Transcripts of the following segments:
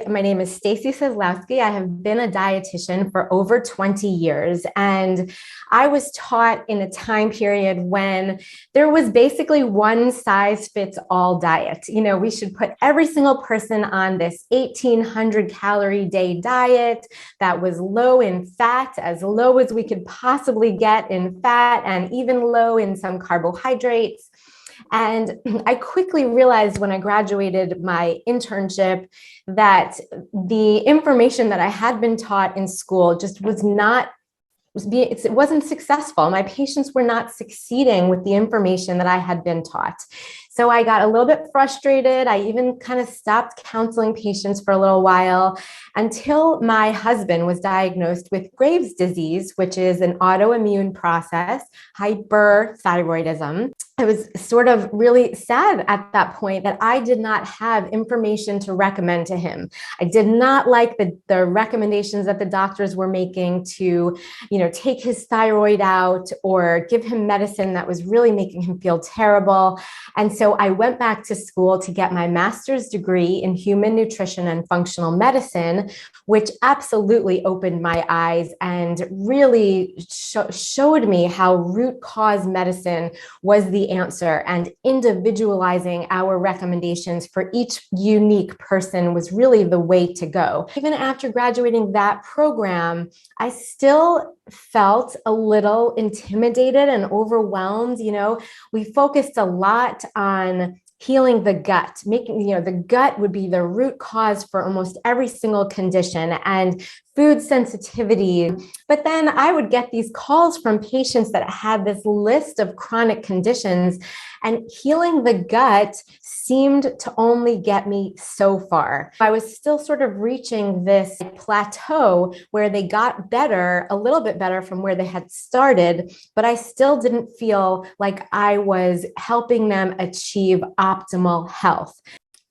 my name is Stacy Seslowski. I have been a dietitian for over 20 years, and I was taught in a time period when there was basically one size fits all diet. We should put every single person on this 1,800 calorie day diet that was low in fat, as low as we could possibly get in fat, and even low in some carbohydrates. And I quickly realized when I graduated my internship that the information that I had been taught in school just it wasn't successful. My patients were not succeeding with the information that I had been taught. So I got a little bit frustrated. I even kind of stopped counseling patients for a little while until my husband was diagnosed with Graves' disease, which is an autoimmune process, hyperthyroidism. I was sort of really sad at that point that I did not have information to recommend to him. I did not like the recommendations that the doctors were making to, take his thyroid out or give him medicine that was really making him feel terrible. And so I went back to school to get my master's degree in human nutrition and functional medicine, which absolutely opened my eyes and really showed me how root cause medicine was the answer, and individualizing our recommendations for each unique person was really the way to go. Even after graduating that program, I still felt a little intimidated and overwhelmed. We focused a lot on healing the gut, making, the gut would be the root cause for almost every single condition, and food sensitivity. But then I would get these calls from patients that had this list of chronic conditions, and healing the gut seemed to only get me so far. I was still sort of reaching this plateau where they got better, a little bit better from where they had started, but I still didn't feel like I was helping them achieve optimal health.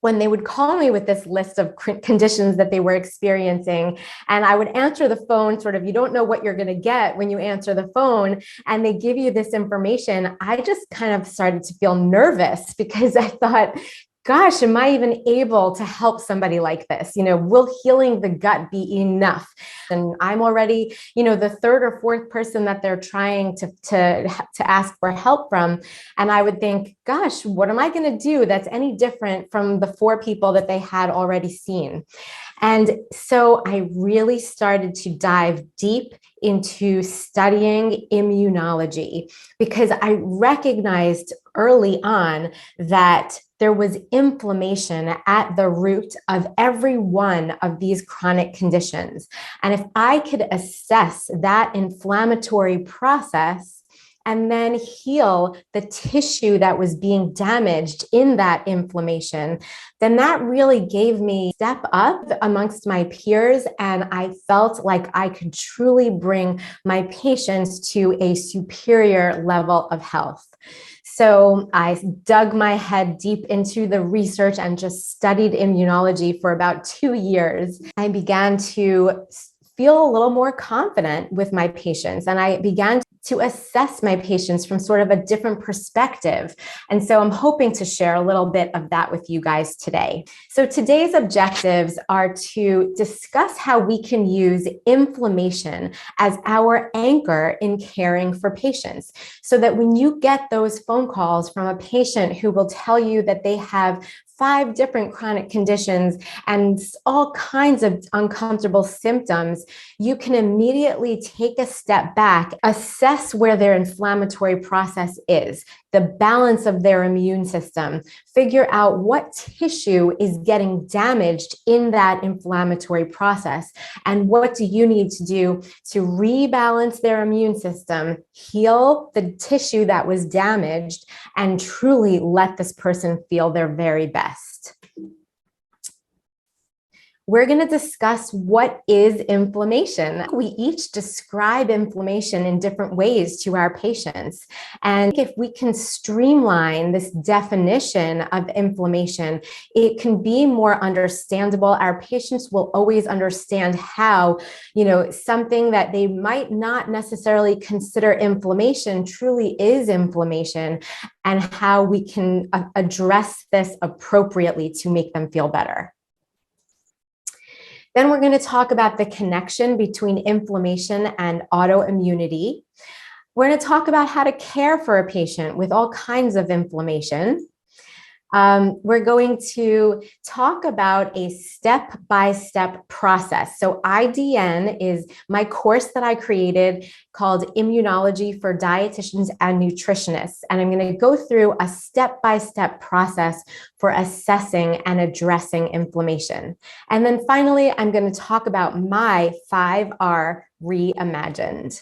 When they would call me with this list of conditions that they were experiencing, and I would answer the phone, sort of, you don't know what you're going to get when you answer the phone, and they give you this information, I just kind of started to feel nervous because I thought, gosh, am I even able to help somebody like this? Will healing the gut be enough? And I'm already, the third or fourth person that they're trying to ask for help from. And I would think, gosh, what am I going to do that's any different from the 4 people that they had already seen? And so I really started to dive deep into studying immunology, because I recognized early on that there was inflammation at the root of every one of these chronic conditions. And if I could assess that inflammatory process and then heal the tissue that was being damaged in that inflammation, then that really gave me a step up amongst my peers. And I felt like I could truly bring my patients to a superior level of health. So I dug my head deep into the research and just studied immunology for about 2 years. I began to feel a little more confident with my patients, and I began to assess my patients from sort of a different perspective. And so I'm hoping to share a little bit of that with you guys today. So today's objectives are to discuss how we can use inflammation as our anchor in caring for patients, so that when you get those phone calls from a patient who will tell you that they have 5 different chronic conditions and all kinds of uncomfortable symptoms, you can immediately take a step back, assess where their inflammatory process is, the balance of their immune system, figure out what tissue is getting damaged in that inflammatory process, and what do you need to do to rebalance their immune system, heal the tissue that was damaged, and truly let this person feel their very best. We're going to discuss what is inflammation. We each describe inflammation in different ways to our patients. And if we can streamline this definition of inflammation, it can be more understandable. Our patients will always understand how, something that they might not necessarily consider inflammation truly is inflammation, and how we can address this appropriately to make them feel better. Then we're going to talk about the connection between inflammation and autoimmunity. We're going to talk about how to care for a patient with all kinds of inflammation. We're going to talk about a step-by-step process. So IDN is my course that I created called Immunology for Dietitians and Nutritionists. And I'm going to go through a step-by-step process for assessing and addressing inflammation. And then finally, I'm going to talk about my 5R Reimagined.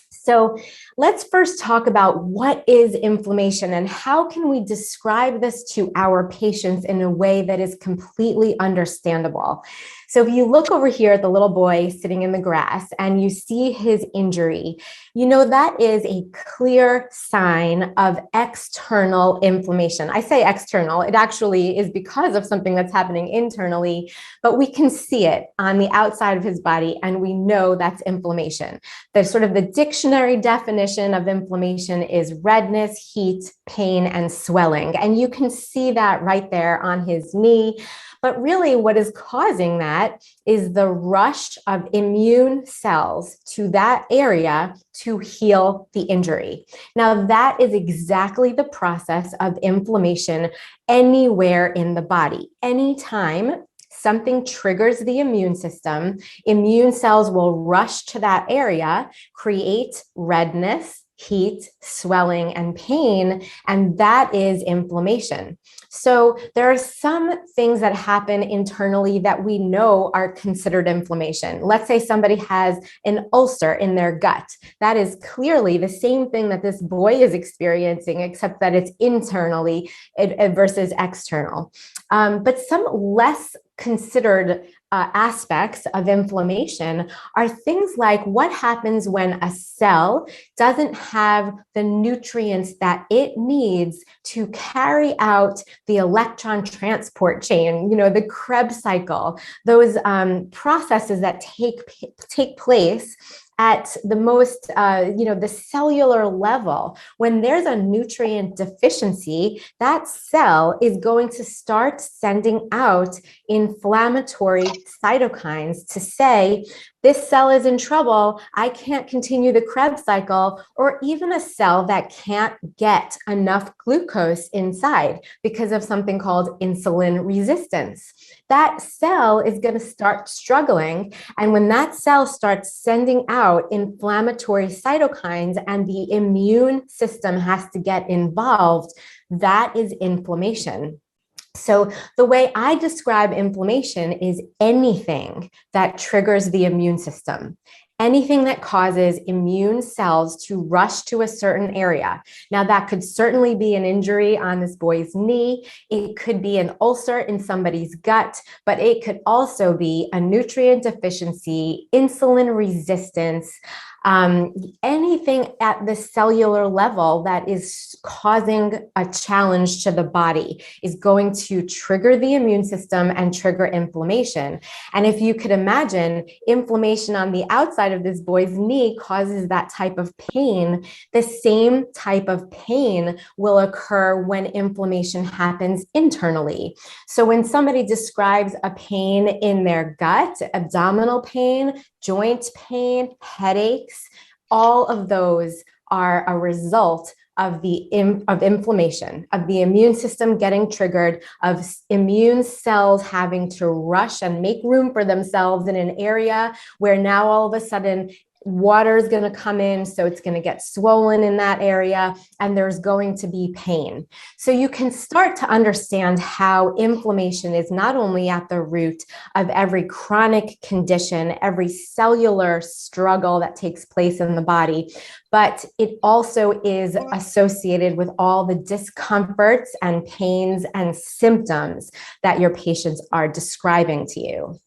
So let's first talk about what is inflammation and how can we describe this to our patients in a way that is completely understandable. So if you look over here at the little boy sitting in the grass and you see his injury, you know that is a clear sign of external inflammation. I say external, it actually is because of something that's happening internally, but we can see it on the outside of his body and we know that's inflammation. The sort of the dictionary definition of inflammation is redness, heat, pain, and swelling. And you can see that right there on his knee. But really what is causing that is the rush of immune cells to that area to heal the injury. Now, that is exactly the process of inflammation anywhere in the body. Anytime something triggers the immune system, immune cells will rush to that area, create redness, heat, swelling, and pain, and that is inflammation. So there are some things that happen internally that we know are considered inflammation. Let's say somebody has an ulcer in their gut. That is clearly the same thing that this boy is experiencing, except that it's internally versus external. But some less considered aspects of inflammation are things like what happens when a cell doesn't have the nutrients that it needs to carry out the electron transport chain, you know, the Krebs cycle, those processes that take place at the most, the cellular level. When there's a nutrient deficiency, that cell is going to start sending out inflammatory cytokines to say, this cell is in trouble, I can't continue the Krebs cycle, or even a cell that can't get enough glucose inside because of something called insulin resistance. That cell is going to start struggling. And when that cell starts sending out inflammatory cytokines and the immune system has to get involved, that is inflammation. So the way I describe inflammation is anything that triggers the immune system. Anything that causes immune cells to rush to a certain area. Now, that could certainly be an injury on this boy's knee. It could be an ulcer in somebody's gut, but it could also be a nutrient deficiency, insulin resistance, anything at the cellular level that is causing a challenge to the body is going to trigger the immune system and trigger inflammation. And if you could imagine, inflammation on the outside of this boy's knee causes that type of pain. The same type of pain will occur when inflammation happens internally. So when somebody describes a pain in their gut, abdominal pain, joint pain, headaches, all of those are a result of inflammation, of the immune system getting triggered, of immune cells having to rush and make room for themselves in an area where now all of a sudden water is going to come in, so it's going to get swollen in that area, and there's going to be pain. So you can start to understand how inflammation is not only at the root of every chronic condition, every cellular struggle that takes place in the body, but it also is associated with all the discomforts and pains and symptoms that your patients are describing to you.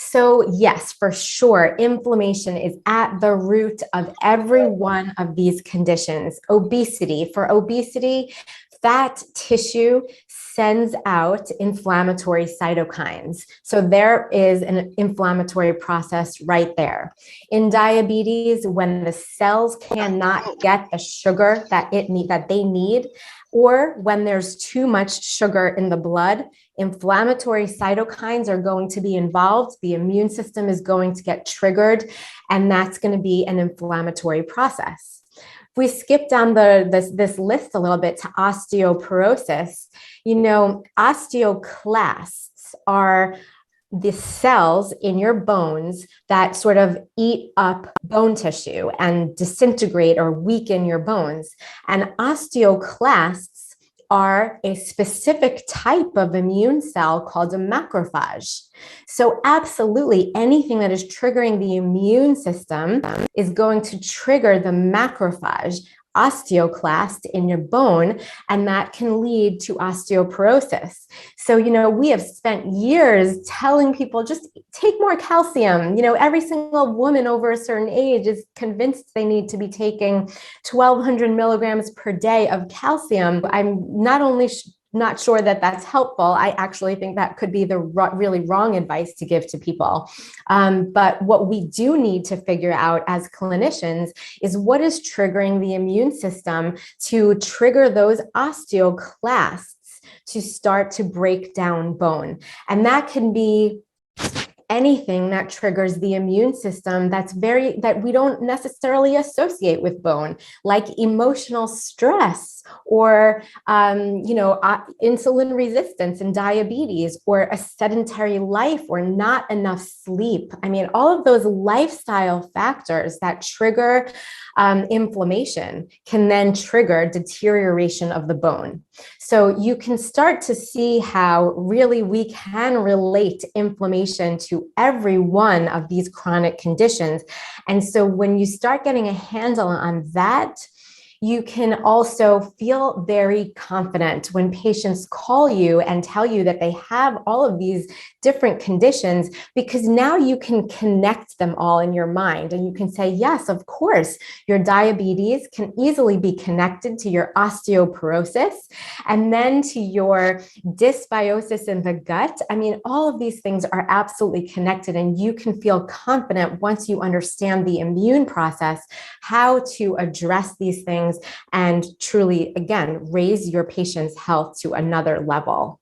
So yes, for sure, inflammation is at the root of every one of these conditions. Obesity. For obesity, fat tissue sends out inflammatory cytokines. So there is an inflammatory process right there. In diabetes, when the cells cannot get the sugar that they need, or when there's too much sugar in the blood, inflammatory cytokines are going to be involved. The immune system is going to get triggered, and that's going to be an inflammatory process. If we skip down this list a little bit to osteoporosis, osteoclasts are the cells in your bones that sort of eat up bone tissue and disintegrate or weaken your bones. And osteoclasts are a specific type of immune cell called a macrophage. So absolutely anything that is triggering the immune system is going to trigger the macrophage, osteoclast in your bone, and that can lead to osteoporosis. So, we have spent years telling people just take more calcium. Every single woman over a certain age is convinced they need to be taking 1,200 milligrams per day of calcium. I'm not only not sure that that's helpful. I actually think that could be the really wrong advice to give to people. But what we do need to figure out as clinicians is what is triggering the immune system to trigger those osteoclasts to start to break down bone. And that can be anything that triggers the immune system that we don't necessarily associate with bone, like emotional stress or insulin resistance and diabetes, or a sedentary life, or not enough sleep. I mean, all of those lifestyle factors that trigger inflammation can then trigger deterioration of the bone. So you can start to see how really we can relate inflammation to every one of these chronic conditions. And so when you start getting a handle on that, you can also feel very confident when patients call you and tell you that they have all of these different conditions, because now you can connect them all in your mind and you can say, yes, of course, your diabetes can easily be connected to your osteoporosis and then to your dysbiosis in the gut. I mean, all of these things are absolutely connected, and you can feel confident once you understand the immune process, how to address these things and truly, again, raise your patient's health to another level.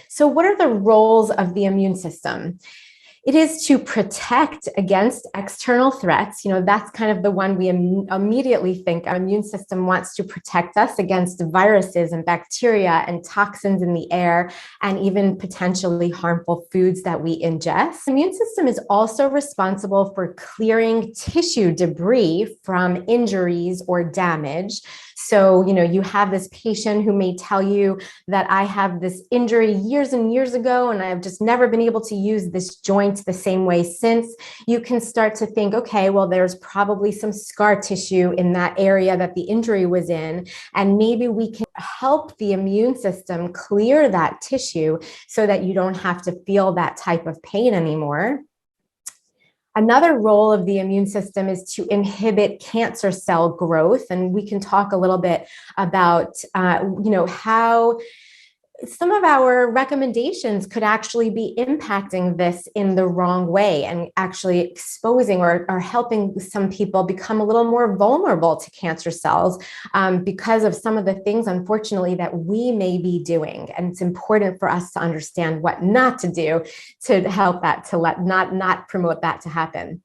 So what are the roles of the immune system? It is to protect against external threats. That's kind of the one we immediately think our immune system wants to protect us against viruses and bacteria and toxins in the air, and even potentially harmful foods that we ingest. The immune system is also responsible for clearing tissue debris from injuries or damage. So, you have this patient who may tell you that I have this injury years and years ago, and I've just never been able to use this joint the same way since. You can start to think, okay, well, there's probably some scar tissue in that area that the injury was in, and maybe we can help the immune system clear that tissue so that you don't have to feel that type of pain anymore. Another role of the immune system is to inhibit cancer cell growth. And we can talk a little bit about, how some of our recommendations could actually be impacting this in the wrong way and actually exposing or helping some people become a little more vulnerable to cancer cells because of some of the things, unfortunately, that we may be doing. And it's important for us to understand what not to do to help that, to not promote that to happen.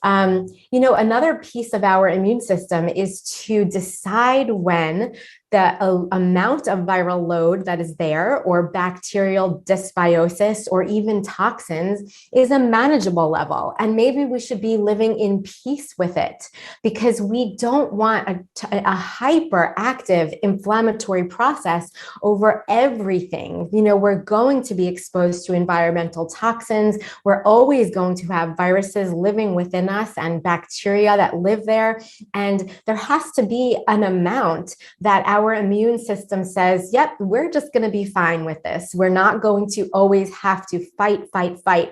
Another piece of our immune system is to decide when the amount of viral load that is there, or bacterial dysbiosis, or even toxins, is a manageable level. And maybe we should be living in peace with it, because we don't want a hyperactive inflammatory process over everything. We're going to be exposed to environmental toxins. We're always going to have viruses living within us and bacteria that live there. And there has to be an amount that our immune system says, yep, we're just going to be fine with this. We're not going to always have to fight,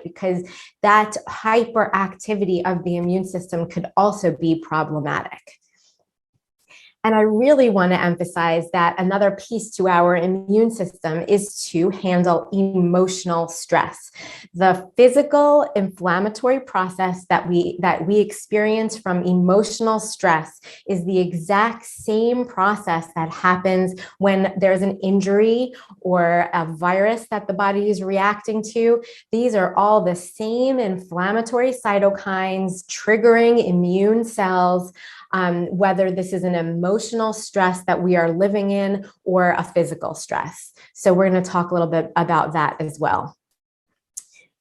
because that hyperactivity of the immune system could also be problematic. And I really want to emphasize that another piece to our immune system is to handle emotional stress. The physical inflammatory process that we experience from emotional stress is the exact same process that happens when there's an injury or a virus that the body is reacting to. These are all the same inflammatory cytokines triggering immune cells, whether this is an emotional stress that we are living in or a physical stress. So we're going to talk a little bit about that as well.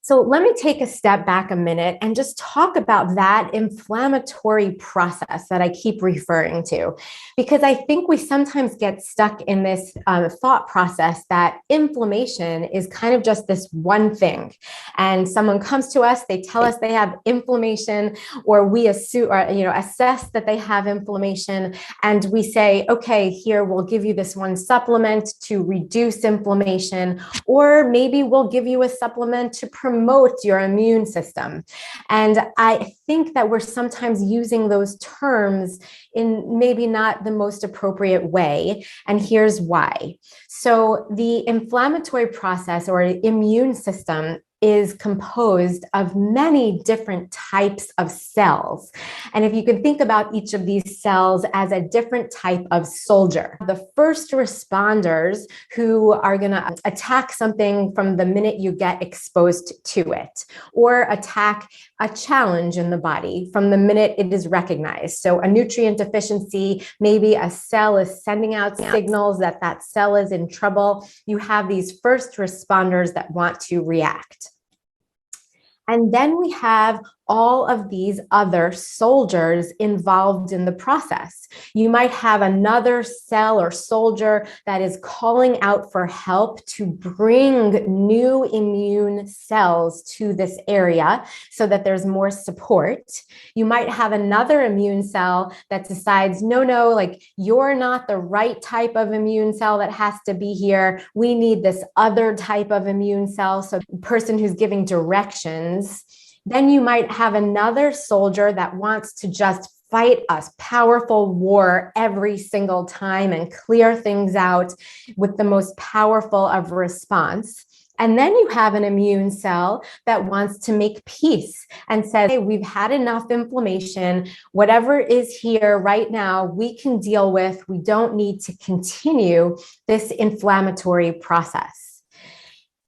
So let me take a step back a minute and just talk about that inflammatory process that I keep referring to, because I think we sometimes get stuck in this thought process that inflammation is kind of just this one thing. And someone comes to us, they tell us they have inflammation, or we assume, or assess that they have inflammation, and we say, okay, here, we'll give you this one supplement to reduce inflammation, or maybe we'll give you a supplement to promote your immune system. And I think that we're sometimes using those terms in maybe not the most appropriate way. And here's why. So the inflammatory process or immune system is composed of many different types of cells. And if you can think about each of these cells as a different type of soldier, the first responders who are going to attack something from the minute you get exposed to it, or attack a challenge in the body from the minute it is recognized. So a nutrient deficiency, maybe a cell is sending out signals that that cell is in trouble. You have these first responders that want to react. And then we have all of these other soldiers involved in the process. You might have another cell or soldier that is calling out for help to bring new immune cells to this area so that there's more support. You might have another immune cell that decides, no, like you're not the right type of immune cell that has to be here. We need this other type of immune cell. So the person who's giving directions. Then you might have another soldier that wants to just fight a powerful war every single time and clear things out with the most powerful of response. And then you have an immune cell that wants to make peace and says, hey, we've had enough inflammation. Whatever is here right now, we can deal with. We don't need to continue this inflammatory process.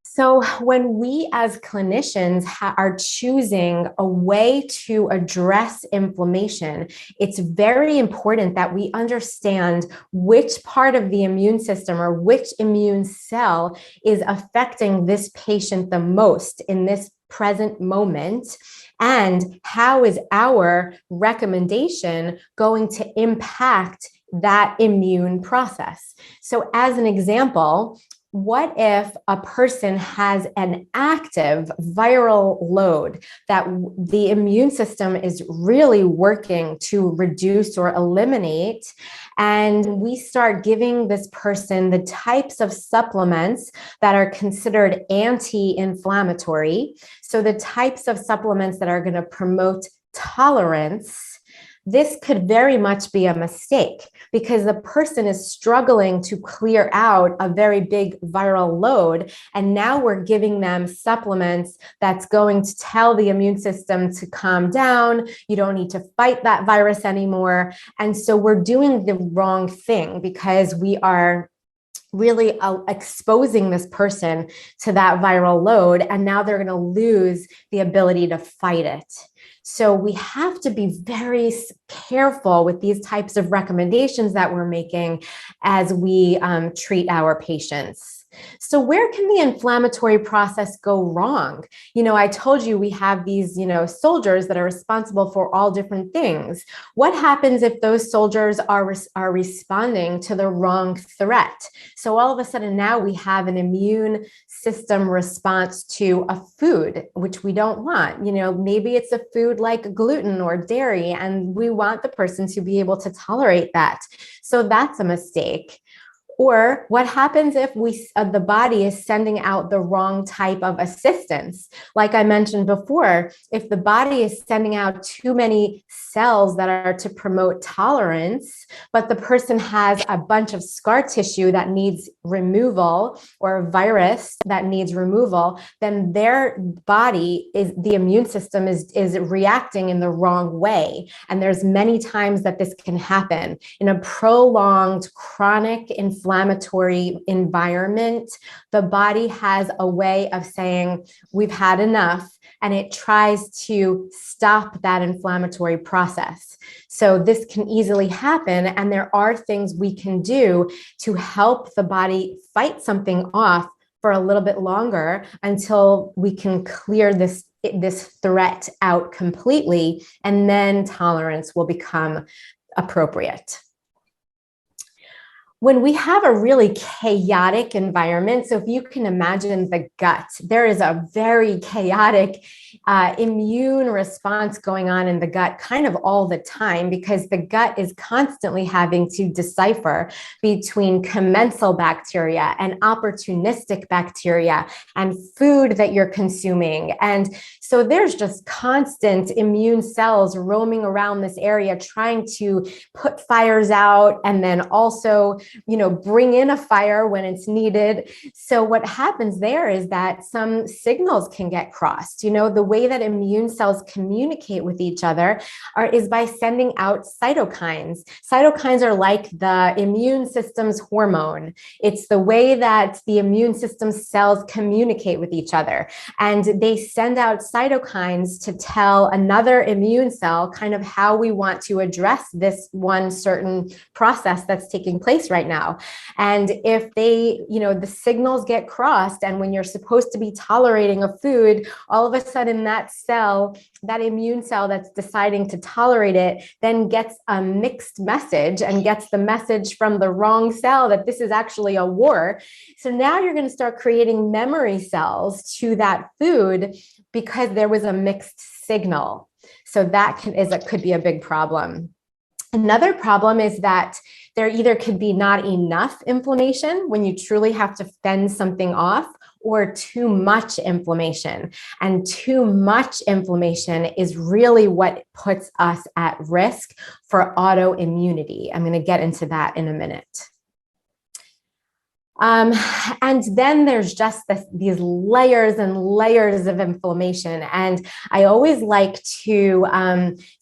So when we as clinicians are choosing a way to address inflammation, it's very important that we understand which part of the immune system or which immune cell is affecting this patient the most in this present moment, and how is our recommendation going to impact that immune process. So as an example, what if a person has an active viral load that the immune system is really working to reduce or eliminate, and we start giving this person the types of supplements that are considered anti-inflammatory, so the types of supplements that are going to promote tolerance? This could very much be a mistake because the person is struggling to clear out a very big viral load. And now we're giving them supplements that's going to tell the immune system to calm down. You don't need to fight that virus anymore. And so we're doing the wrong thing because we are really exposing this person to that viral load. And now they're going to lose the ability to fight it. So we have to be very careful with these types of recommendations that we're making as we treat our patients. So where can the inflammatory process go wrong? I told you we have these, soldiers that are responsible for all different things. What happens if those soldiers are responding to the wrong threat? So all of a sudden now we have an immune system response to a food, which we don't want. Maybe it's a food like gluten or dairy, and we want the person to be able to tolerate that. So that's a mistake. Or what happens if the body is sending out the wrong type of assistance? Like I mentioned before, if the body is sending out too many cells that are to promote tolerance, but the person has a bunch of scar tissue that needs removal or a virus that needs removal, then their body the immune system is reacting in the wrong way. And there's many times that this can happen in a prolonged chronic inflammatory environment. The body has a way of saying, we've had enough, and it tries to stop that inflammatory process. So this can easily happen, and there are things we can do to help the body fight something off for a little bit longer until we can clear this threat out completely, and then tolerance will become appropriate. When we have a really chaotic environment, so if you can imagine the gut, there is a very chaotic immune response going on in the gut kind of all the time, because the gut is constantly having to decipher between commensal bacteria and opportunistic bacteria and food that you're consuming. And so there's just constant immune cells roaming around this area trying to put fires out, and then also bring in a fire when it's needed. So what happens there is that some signals can get crossed. The way that immune cells communicate with each other is by sending out cytokines. Cytokines are like the immune system's hormone. It's the way that the immune system cells communicate with each other. And they send out cytokines to tell another immune cell kind of how we want to address this one certain process that's taking place right now. And if the signals get crossed, and when you're supposed to be tolerating a food, all of a sudden that cell, that immune cell that's deciding to tolerate it, then gets a mixed message and gets the message from the wrong cell that this is actually a war. So now you're going to start creating memory cells to that food because there was a mixed signal. So that could be a big problem. Another problem is that there either could be not enough inflammation when you truly have to fend something off, or too much inflammation. And too much inflammation is really what puts us at risk for autoimmunity. I'm going to get into that in a minute. And then there's just these layers and layers of inflammation. And I always like to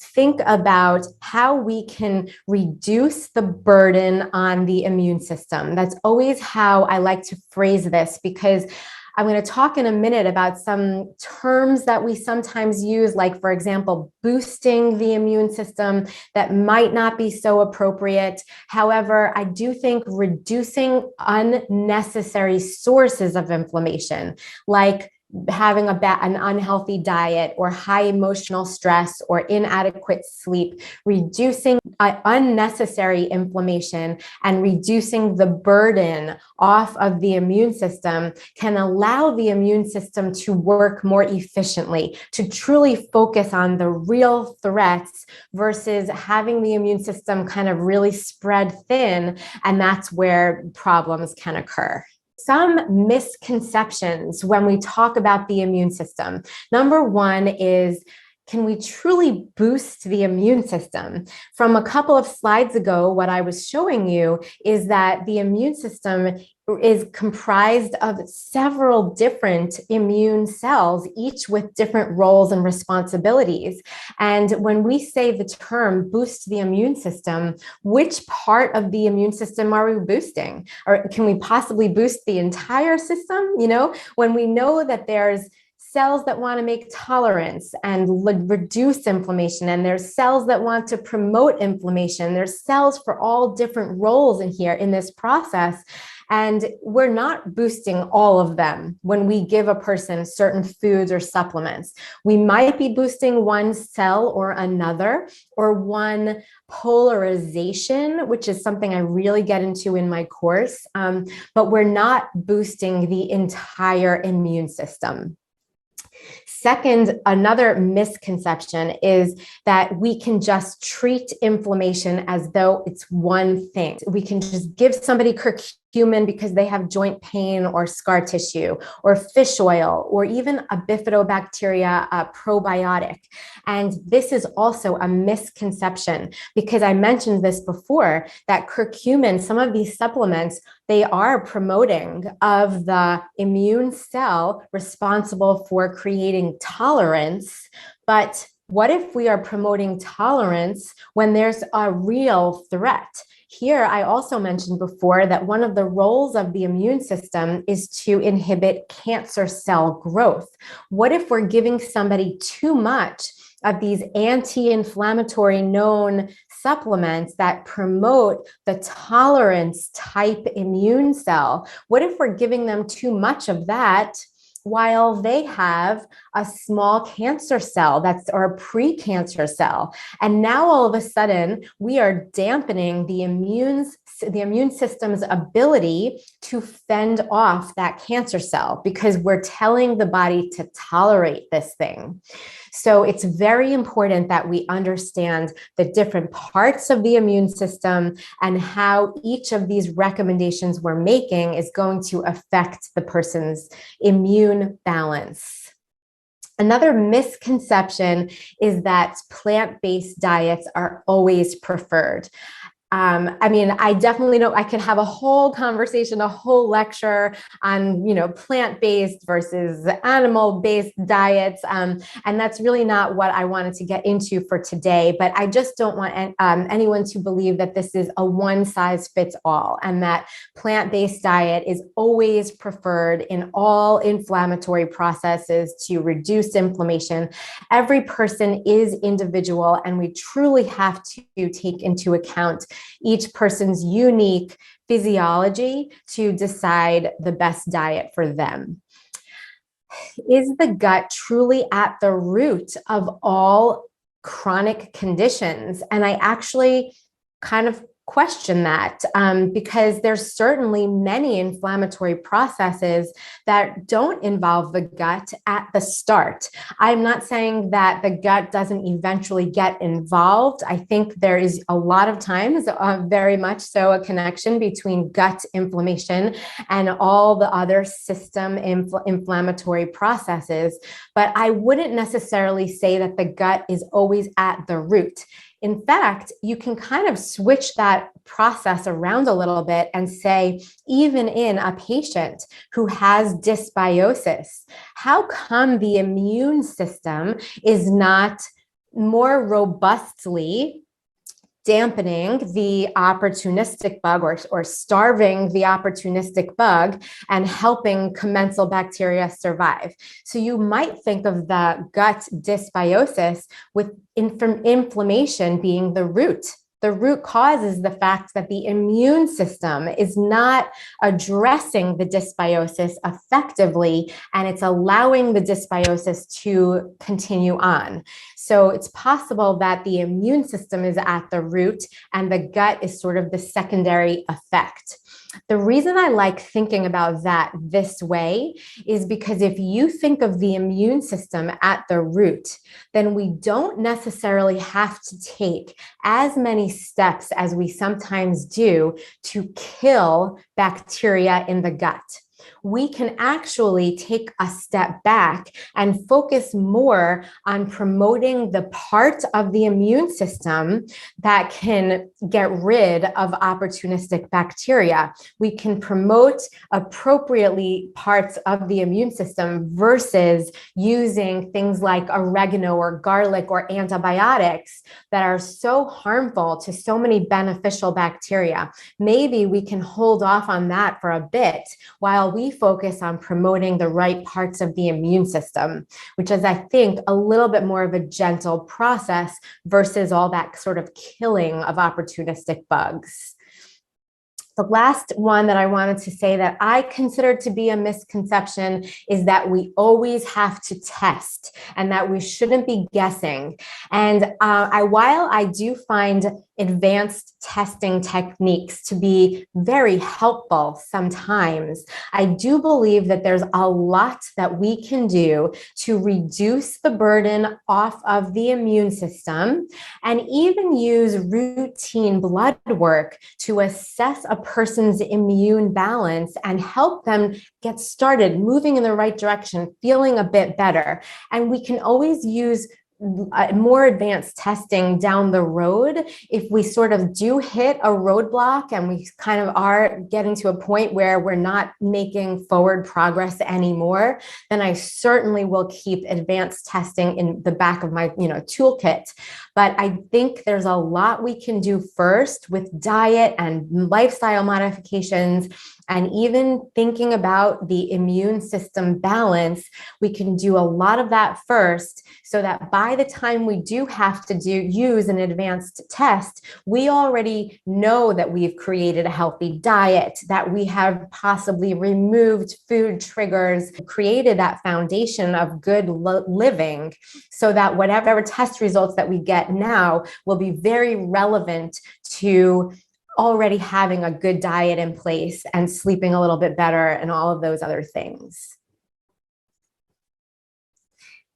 think about how we can reduce the burden on the immune system. That's always how I like to phrase this, because I'm going to talk in a minute about some terms that we sometimes use, like, for example, boosting the immune system, that might not be so appropriate. However, I do think reducing unnecessary sources of inflammation, like having an unhealthy diet or high emotional stress or inadequate sleep, reducing unnecessary inflammation and reducing the burden off of the immune system can allow the immune system to work more efficiently, to truly focus on the real threats versus having the immune system kind of really spread thin. And that's where problems can occur. Some misconceptions when we talk about the immune system. Number one is, can we truly boost the immune system? From a couple of slides ago, what I was showing you is that the immune system is comprised of several different immune cells, each with different roles and responsibilities. And when we say the term boost the immune system, which part of the immune system are we boosting? Or can we possibly boost the entire system? When we know that there's cells that want to make tolerance and reduce inflammation, and there's cells that want to promote inflammation. There's cells for all different roles in here in this process. And we're not boosting all of them when we give a person certain foods or supplements. We might be boosting one cell or another, or one polarization, which is something I really get into in my course, but we're not boosting the entire immune system. Second, another misconception is that we can just treat inflammation as though it's one thing. We can just give somebody curcumin because they have joint pain or scar tissue, or fish oil, or even a bifidobacteria probiotic. And this is also a misconception, because I mentioned this before, that curcumin, some of these supplements, they are promoting of the immune cell responsible for creating tolerance. But what if we are promoting tolerance when there's a real threat? Here, I also mentioned before that one of the roles of the immune system is to inhibit cancer cell growth. What if we're giving somebody too much of these anti-inflammatory known supplements that promote the tolerance type immune cell? What if we're giving them too much of that while they have a small cancer cell or a pre-cancer cell? And now all of a sudden we are dampening the immune system's ability to fend off that cancer cell, because we're telling the body to tolerate this thing. So it's very important that we understand the different parts of the immune system and how each of these recommendations we're making is going to affect the person's immune balance. Another misconception is that plant-based diets are always preferred. I mean, I definitely know I could have a whole conversation, a whole lecture on, plant-based versus animal-based diets. And that's really not what I wanted to get into for today, but I just don't want anyone to believe that this is a one-size-fits-all, and that plant-based diet is always preferred in all inflammatory processes to reduce inflammation. Every person is individual, and we truly have to take into account each person's unique physiology to decide the best diet for them. Is the gut truly at the root of all chronic conditions? And I actually kind of question that, because there's certainly many inflammatory processes that don't involve the gut at the start. I'm not saying that the gut doesn't eventually get involved. I think there is a lot of times, very much so, a connection between gut inflammation and all the other system inflammatory processes. But I wouldn't necessarily say that the gut is always at the root. In fact, you can kind of switch that process around a little bit and say, even in a patient who has dysbiosis, how come the immune system is not more robustly dampening the opportunistic bug, or starving the opportunistic bug and helping commensal bacteria survive? So you might think of the gut dysbiosis with inflammation being the root. The root cause is the fact that the immune system is not addressing the dysbiosis effectively, and it's allowing the dysbiosis to continue on. So it's possible that the immune system is at the root and the gut is sort of the secondary effect. The reason I like thinking about that this way is because if you think of the immune system at the root, then we don't necessarily have to take as many steps as we sometimes do to kill bacteria in the gut. We can actually take a step back and focus more on promoting the part of the immune system that can get rid of opportunistic bacteria. We can promote appropriately parts of the immune system versus using things like oregano or garlic or antibiotics that are so harmful to so many beneficial bacteria. Maybe we can hold off on that for a bit while we focus on promoting the right parts of the immune system, which is, I think, a little bit more of a gentle process versus all that sort of killing of opportunistic bugs. The last one that I wanted to say that I consider to be a misconception is that we always have to test and that we shouldn't be guessing. And while I do find advanced testing techniques to be very helpful sometimes, I do believe that there's a lot that we can do to reduce the burden off of the immune system, and even use routine blood work to assess a person's immune balance and help them get started moving in the right direction, feeling a bit better. And we can always use more advanced testing down the road if we sort of do hit a roadblock and we kind of are getting to a point where we're not making forward progress anymore. Then I certainly will keep advanced testing in the back of my toolkit. But I think there's a lot we can do first with diet and lifestyle modifications, and even thinking about the immune system balance. We can do a lot of that first, so that by the time we do have to use an advanced test, we already know that we've created a healthy diet, that we have possibly removed food triggers, created that foundation of good living, so that whatever test results that we get now will be very relevant to already having a good diet in place and sleeping a little bit better and all of those other things.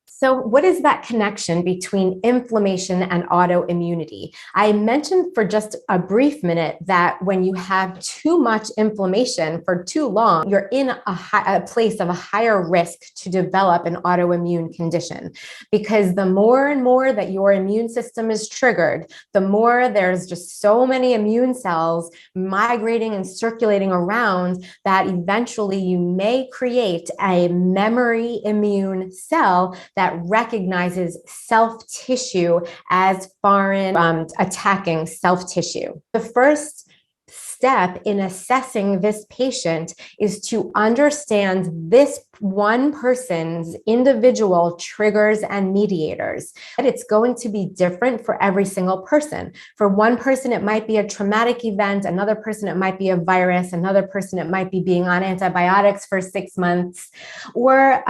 So what is that connection between inflammation and autoimmunity? I mentioned for just a brief minute that when you have too much inflammation for too long, you're in a place of a higher risk to develop an autoimmune condition, because the more and more that your immune system is triggered, the more there's just so many immune cells migrating and circulating around that eventually you may create a memory immune cell that recognizes self-tissue as foreign, attacking self-tissue. The first step in assessing this patient is to understand this one person's individual triggers and mediators. And it's going to be different for every single person. For one person, it might be a traumatic event. Another person, it might be a virus. Another person, it might be being on antibiotics for 6 months, or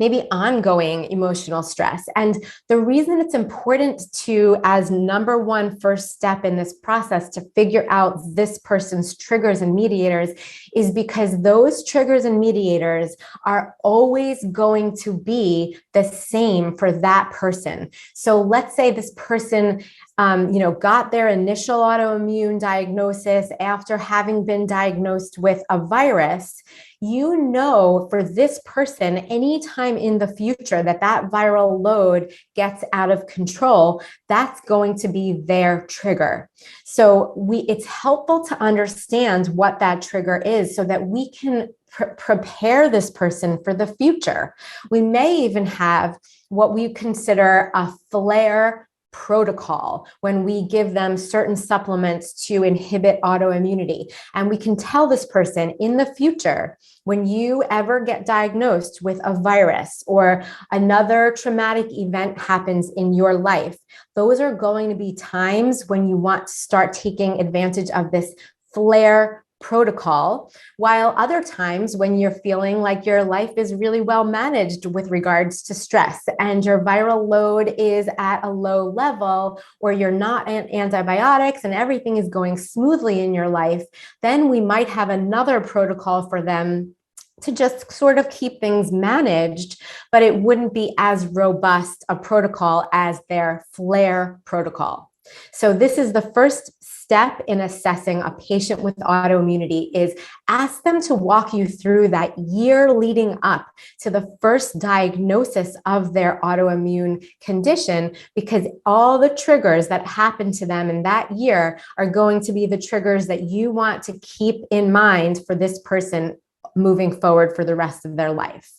maybe ongoing emotional stress. And the reason it's important to, as number one first step in this process, to figure out this person's triggers and mediators, is because those triggers and mediators are always going to be the same for that person. So let's say this person got their initial autoimmune diagnosis after having been diagnosed with a virus. For this person, anytime in the future that viral load gets out of control, that's going to be their trigger. So it's helpful to understand what that trigger is so that we can prepare this person for the future. We may even have what we consider a flare protocol when we give them certain supplements to inhibit autoimmunity. And we can tell this person, in the future, when you ever get diagnosed with a virus or another traumatic event happens in your life, those are going to be times when you want to start taking advantage of this flare protocol, while other times when you're feeling like your life is really well managed with regards to stress and your viral load is at a low level, or you're not on antibiotics and everything is going smoothly in your life, then we might have another protocol for them to just sort of keep things managed, but it wouldn't be as robust a protocol as their flare protocol. So this is the first step in assessing a patient with autoimmunity, is ask them to walk you through that year leading up to the first diagnosis of their autoimmune condition, because all the triggers that happen to them in that year are going to be the triggers that you want to keep in mind for this person moving forward for the rest of their life.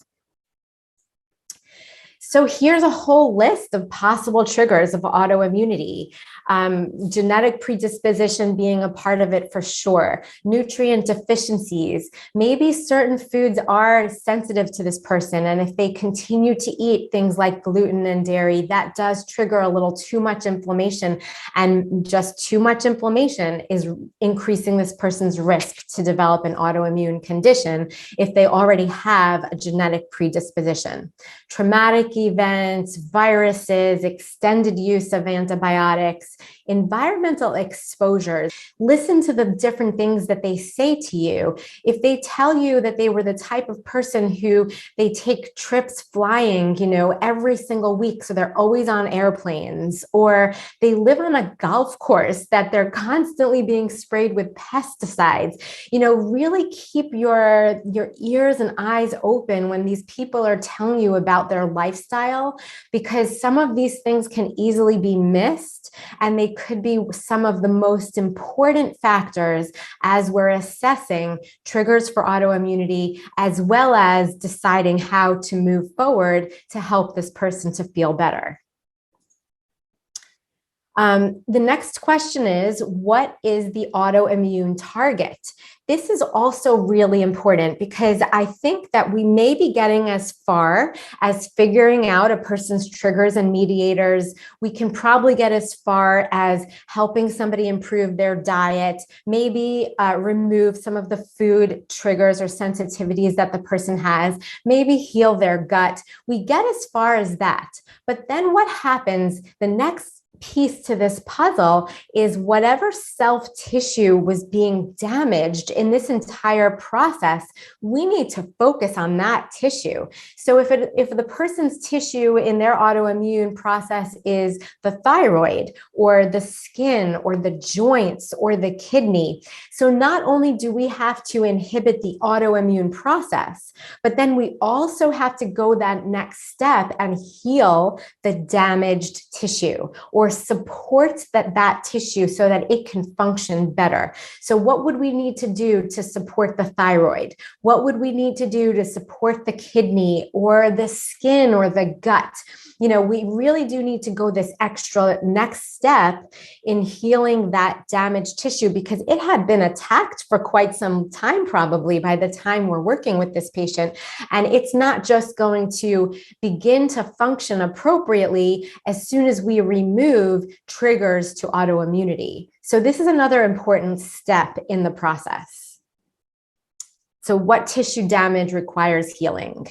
So here's a whole list of possible triggers of autoimmunity. Genetic predisposition being a part of it for sure. Nutrient deficiencies. Maybe certain foods are sensitive to this person, and if they continue to eat things like gluten and dairy, that does trigger a little too much inflammation, and just too much inflammation is increasing this person's risk to develop an autoimmune condition if they already have a genetic predisposition. Traumatic events, viruses, extended use of antibiotics, environmental exposures. Listen to the different things that they say to you. If they tell you that they were the type of person who they take trips flying, every single week, so they're always on airplanes, or they live on a golf course that they're constantly being sprayed with pesticides, really keep your ears and eyes open when these people are telling you about their lifestyle, because some of these things can easily be missed, and they could be some of the most important factors as we're assessing triggers for autoimmunity, as well as deciding how to move forward to help this person to feel better. The next question is, what is the autoimmune target? This is also really important, because I think that we may be getting as far as figuring out a person's triggers and mediators. We can probably get as far as helping somebody improve their diet, maybe remove some of the food triggers or sensitivities that the person has, maybe heal their gut. We get as far as that. But then what happens, the next piece to this puzzle, is whatever self-tissue was being damaged in this entire process, we need to focus on that tissue. So if the person's tissue in their autoimmune process is the thyroid or the skin or the joints or the kidney, so not only do we have to inhibit the autoimmune process, but then we also have to go that next step and heal the damaged tissue, or support that tissue so that it can function better. So what would we need to do to support the thyroid? What would we need to do to support the kidney or the skin or the gut? We really do need to go this extra next step in healing that damaged tissue, because it had been attacked for quite some time, probably by the time we're working with this patient. And it's not just going to begin to function appropriately as soon as we remove triggers to autoimmunity. So this is another important step in the process. So what tissue damage requires healing?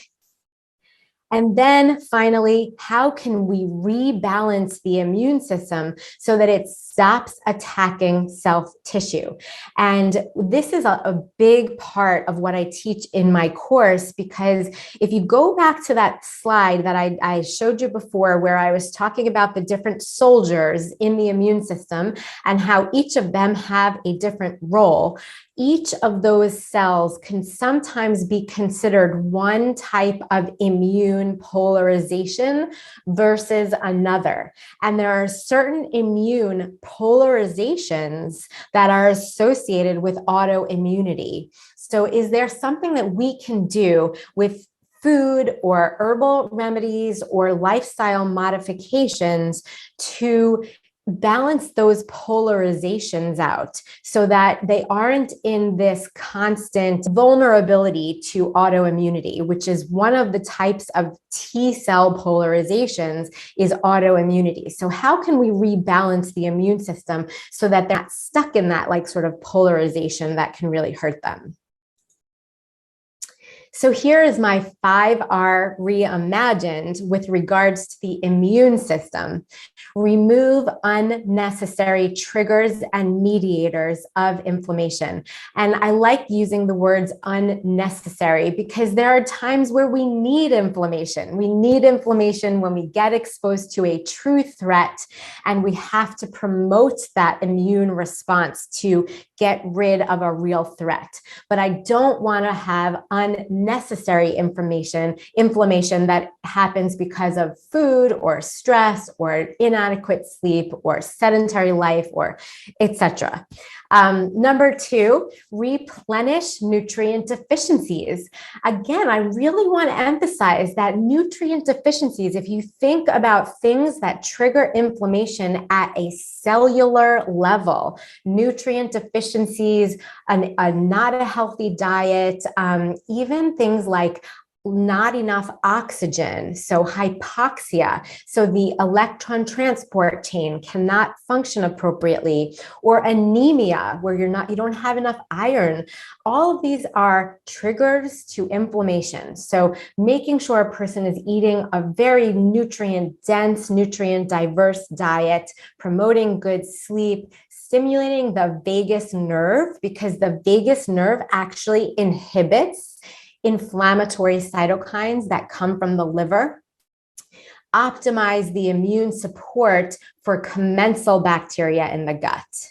And then finally, how can we rebalance the immune system so that it stops attacking self-tissue? And this is a big part of what I teach in my course, because if you go back to that slide that I showed you before, where I was talking about the different soldiers in the immune system and how each of them have a different role, each of those cells can sometimes be considered one type of immune polarization versus another. And there are certain immune polarizations that are associated with autoimmunity. So is there something that we can do with food or herbal remedies or lifestyle modifications to balance those polarizations out so that they aren't in this constant vulnerability to autoimmunity, which is one of the types of T cell polarizations, is autoimmunity. So how can we rebalance the immune system so that they're not stuck in that sort of polarization that can really hurt them? So here is my 5R Reimagined with regards to the immune system. Remove unnecessary triggers and mediators of inflammation. And I like using the words unnecessary, because there are times where we need inflammation. We need inflammation when we get exposed to a true threat, and we have to promote that immune response to get rid of a real threat. But I don't want to have unnecessary inflammation that happens because of food or stress or inadequate sleep or sedentary life or etc. Number 2, replenish nutrient deficiencies. Again, I really want to emphasize that nutrient deficiencies, if you think about things that trigger inflammation at a cellular level, nutrient deficiencies, not a healthy diet, even things like not enough oxygen, so hypoxia, so the electron transport chain cannot function appropriately, or anemia, where you don't have enough iron. All of these are triggers to inflammation. So making sure a person is eating a very nutrient-dense, nutrient-diverse diet, promoting good sleep, stimulating the vagus nerve, because the vagus nerve actually inhibits inflammatory cytokines that come from the liver. Optimize the immune support for commensal bacteria in the gut.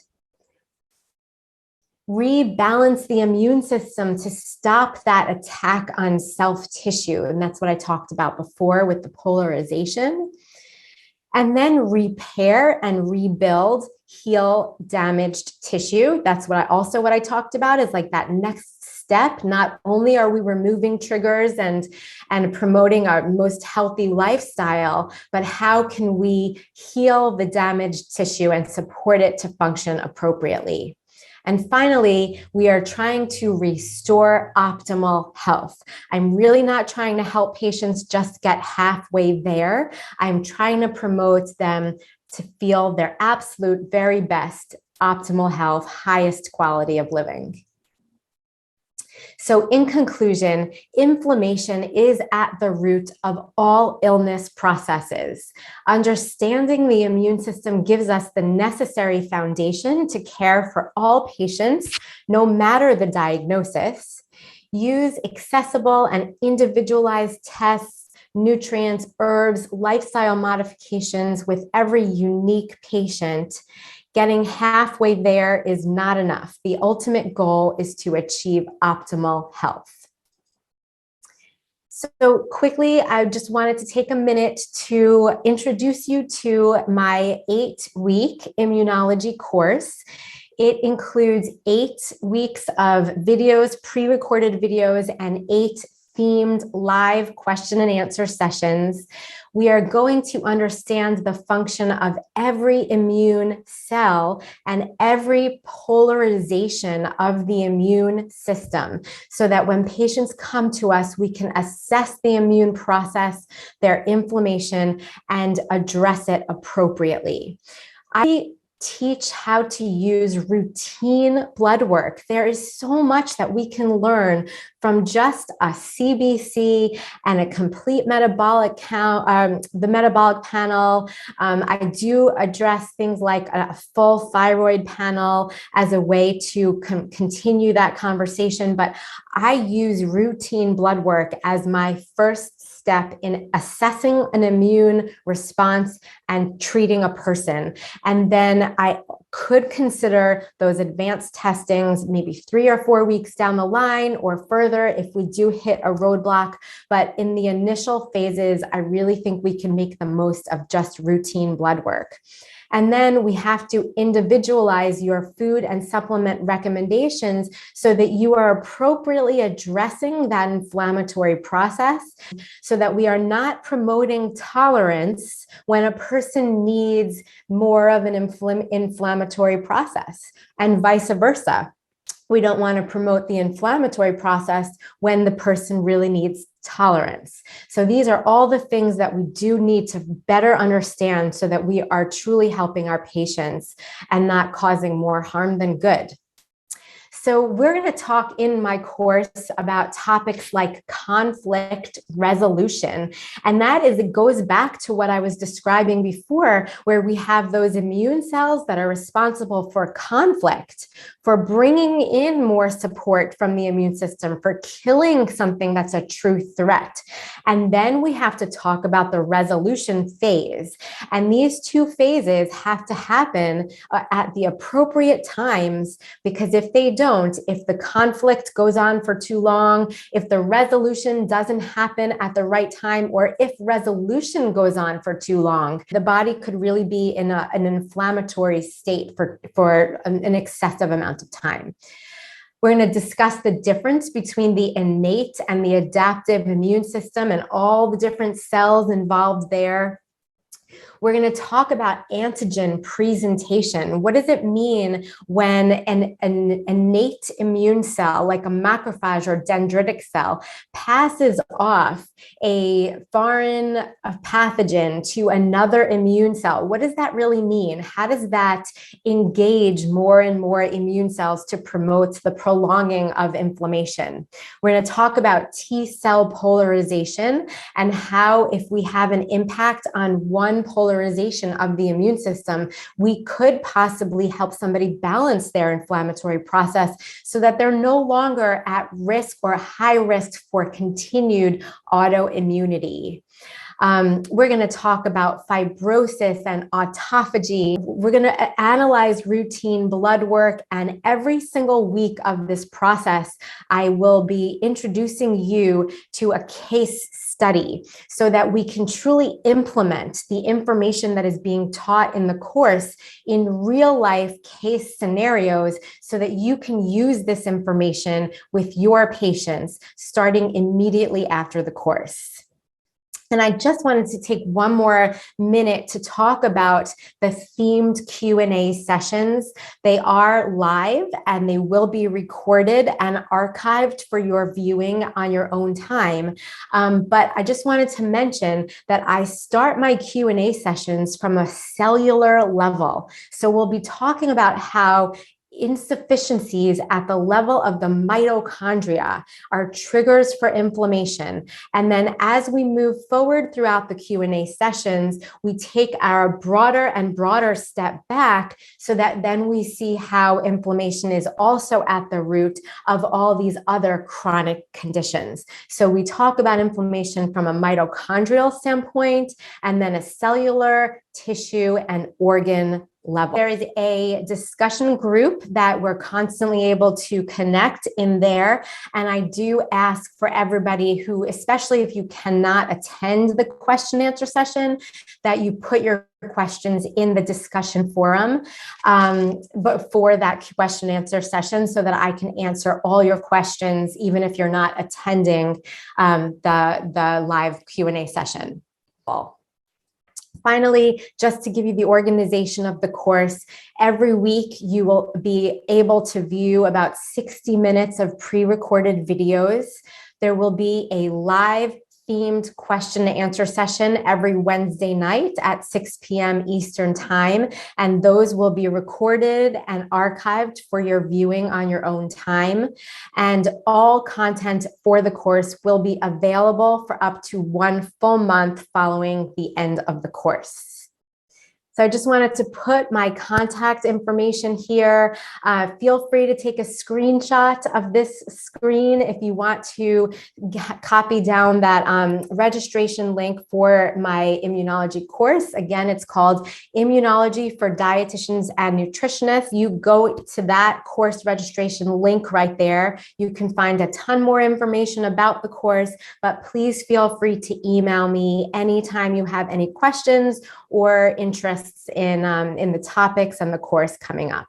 Rebalance the immune system to stop that attack on self-tissue. And that's what I talked about before with the polarization. And then repair and rebuild, heal damaged tissue. That's what I talked about is like that next step. Not only are we removing triggers and promoting our most healthy lifestyle, but how can we heal the damaged tissue and support it to function appropriately? And finally, we are trying to restore optimal health. I'm really not trying to help patients just get halfway there. I'm trying to promote them to feel their absolute very best, optimal health, highest quality of living. So in conclusion, inflammation is at the root of all illness processes. Understanding the immune system gives us the necessary foundation to care for all patients, no matter the diagnosis. Use accessible and individualized tests, nutrients, herbs, lifestyle modifications with every unique patient. Getting halfway there is not enough. The ultimate goal is to achieve optimal health. So quickly, I just wanted to take a minute to introduce you to my 8-week immunology course. It includes 8 weeks of videos, pre-recorded videos, and 8 themed live question and answer sessions. We are going to understand the function of every immune cell and every polarization of the immune system, so that when patients come to us, we can assess the immune process, their inflammation, and address it appropriately. I teach how to use routine blood work. There is so much that we can learn from just a CBC and a complete metabolic count, the metabolic panel. I do address things like a full thyroid panel as a way to continue that conversation, but I use routine blood work as my first step in assessing an immune response and treating a person. And then I could consider those advanced testings maybe 3 or 4 weeks down the line or further if we do hit a roadblock. But in the initial phases, I really think we can make the most of just routine blood work. And then we have to individualize your food and supplement recommendations so that you are appropriately addressing that inflammatory process, so that we are not promoting tolerance when a person needs more of an inflammatory process, and vice versa. We don't want to promote the inflammatory process when the person really needs tolerance. So these are all the things that we do need to better understand so that we are truly helping our patients and not causing more harm than good. So we're going to talk in my course about topics like conflict resolution. And it goes back to what I was describing before, where we have those immune cells that are responsible for conflict, for bringing in more support from the immune system, for killing something that's a true threat. And then we have to talk about the resolution phase. And these two phases have to happen at the appropriate times, because if they don't, if the conflict goes on for too long, if the resolution doesn't happen at the right time, or if resolution goes on for too long, the body could really be in an inflammatory state for an excessive amount of time. We're going to discuss the difference between the innate and the adaptive immune system and all the different cells involved there. We're going to talk about antigen presentation. What does it mean when an innate immune cell, like a macrophage or dendritic cell, passes off a foreign pathogen to another immune cell? What does that really mean? How does that engage more and more immune cells to promote the prolonging of inflammation? We're going to talk about T cell polarization and how, if we have an impact on one polarization of the immune system, we could possibly help somebody balance their inflammatory process so that they're no longer at risk or high risk for continued autoimmunity. We're going to talk about fibrosis and autophagy. We're going to analyze routine blood work, and every single week of this process, I will be introducing you to a case study so that we can truly implement the information that is being taught in the course in real life case scenarios so that you can use this information with your patients starting immediately after the course. And I just wanted to take one more minute to talk about the themed Q&A sessions. They are live and they will be recorded and archived for your viewing on your own time. But I just wanted to mention that I start my Q&A sessions from a cellular level. So we'll be talking about how insufficiencies at the level of the mitochondria are triggers for inflammation. And then as we move forward throughout the Q&A sessions, we take our broader and broader step back so that then we see how inflammation is also at the root of all these other chronic conditions. So we talk about inflammation from a mitochondrial standpoint, and then a cellular, tissue, and organ level. There is a discussion group that we're constantly able to connect in there. And I do ask for everybody who, especially if you cannot attend the question answer session, that you put your questions in the discussion forum, but for that question answer session so that I can answer all your questions, even if you're not attending the live Q&A session. Finally, just to give you the organization of the course, every week you will be able to view about 60 minutes of pre-recorded videos. There will be a live themed question and answer session every Wednesday night at 6 p.m. Eastern Time, and those will be recorded and archived for your viewing on your own time. And all content for the course will be available for up to 1 full month following the end of the course. So I just wanted to put my contact information here. Feel free to take a screenshot of this screen if you want to copy down that registration link for my immunology course. Again, it's called Immunology for Dietitians and Nutritionists. You go to that course registration link right there. You can find a ton more information about the course, but please feel free to email me anytime you have any questions or interests in the topics and the course coming up.